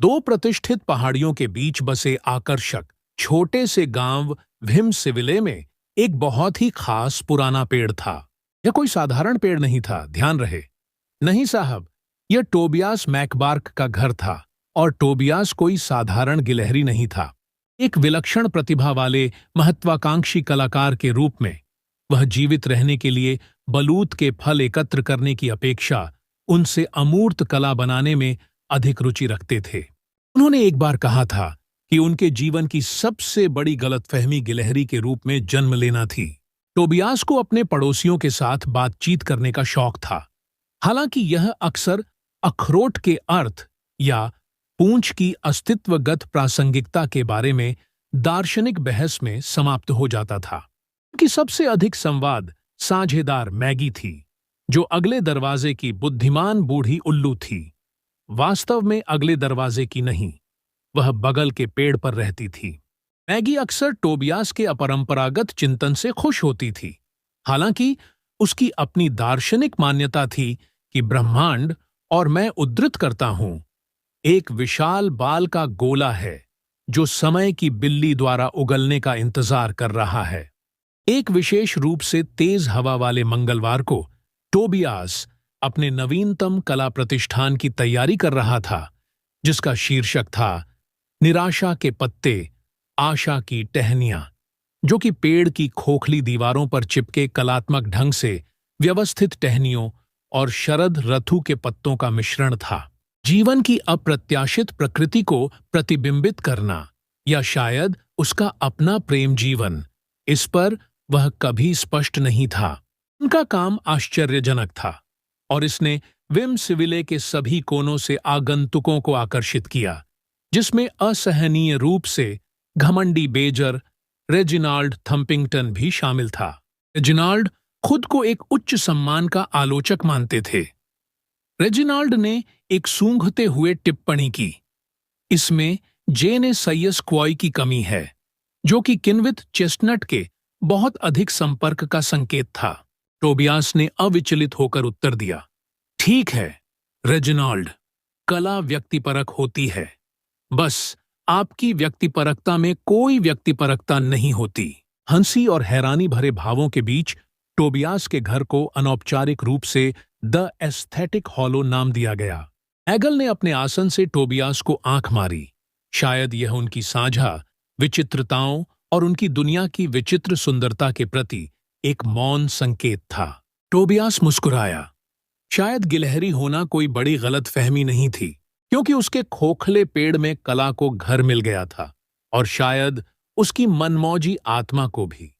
दो प्रतिष्ठित पहाड़ियों के बीच बसे आकर्षक छोटे से गांव विम्सिविले में एक बहुत ही खास पुराना पेड़ था। यह कोई साधारण पेड़ नहीं था, ध्यान रहे। नहीं साहब, यह टोबियास मैकबार्क का घर था। और टोबियास कोई साधारण गिलहरी नहीं था। एक विलक्षण प्रतिभा वाले महत्वाकांक्षी कलाकार के रूप में वह जीवित रहने के लिए बलूत के फल एकत्र करने की अपेक्षा उनसे अमूर्त कला बनाने में अधिक रुचि रखते थे। उन्होंने एक बार कहा था कि उनके जीवन की सबसे बड़ी गलतफहमी गिलहरी के रूप में जन्म लेना थी। टोबियास को अपने पड़ोसियों के साथ बातचीत करने का शौक था। हालांकि यह अक्सर अखरोट के अर्थ या पूंछ की अस्तित्वगत प्रासंगिकता के बारे में दार्शनिक बहस में समाप्त हो जाता था। उनकी सबसे अधिक संवाद साझेदार मैगी थी, जो अगले दरवाजे की बुद्धिमान बूढ़ी उल्लू थी। वास्तव में अगले दरवाजे की नहीं, वह बगल के पेड़ पर रहती थी। मैगी अक्सर टोबियास के अपरंपरागत चिंतन से खुश होती थी। हालांकि उसकी अपनी दार्शनिक मान्यता थी कि ब्रह्मांड, और मैं उद्धृत करता हूं, एक विशाल बाल का गोला है जो समय की बिल्ली द्वारा उगलने का इंतजार कर रहा है। एक विशेष रूप से तेज हवा वाले मंगलवार को टोबियास अपने नवीनतम कला प्रतिष्ठान की तैयारी कर रहा था, जिसका शीर्षक था निराशा के पत्ते, आशा की टहनियां, जो कि पेड़ की खोखली दीवारों पर चिपके कलात्मक ढंग से व्यवस्थित टहनियों और शरद ऋतु के पत्तों का मिश्रण था। जीवन की अप्रत्याशित प्रकृति को प्रतिबिंबित करना, या शायद उसका अपना प्रेम जीवन, इस पर वह कभी स्पष्ट नहीं था। उनका काम आश्चर्यजनक था और इसने विम्सिविले के सभी कोनों से आगंतुकों को आकर्षित किया, जिसमें असहनीय रूप से घमंडी बेजर रेजिनाल्ड थम्पिंगटन भी शामिल था। रेजिनाल्ड खुद को एक उच्च सम्मान का आलोचक मानते थे। रेजिनाल्ड ने एक सूंघते हुए टिप्पणी की, इसमें जेने सैयस क्वॉय की कमी है, जो कि किन्वित चेस्टनट के बहुत अधिक संपर्क का संकेत था। टोबियास ने अविचलित होकर उत्तर दिया, ठीक है रेजिनाल्ड, कला व्यक्तिपरक होती है, बस आपकी व्यक्तिपरकता में कोई व्यक्तिपरकता नहीं होती। हंसी और हैरानी भरे भावों के बीच टोबियास के घर को अनौपचारिक रूप से द एस्थेटिक हॉलो नाम दिया गया। एगल ने अपने आसन से टोबियास को आंख मारी। शायद यह उनकी साझा विचित्रताओं और उनकी दुनिया की विचित्र सुंदरता के प्रति एक मौन संकेत था। टोबियास मुस्कुराया। शायद गिलहरी होना कोई बड़ी गलतफहमी नहीं थी, क्योंकि उसके खोखले पेड़ में कला को घर मिल गया था, और शायद उसकी मनमौजी आत्मा को भी।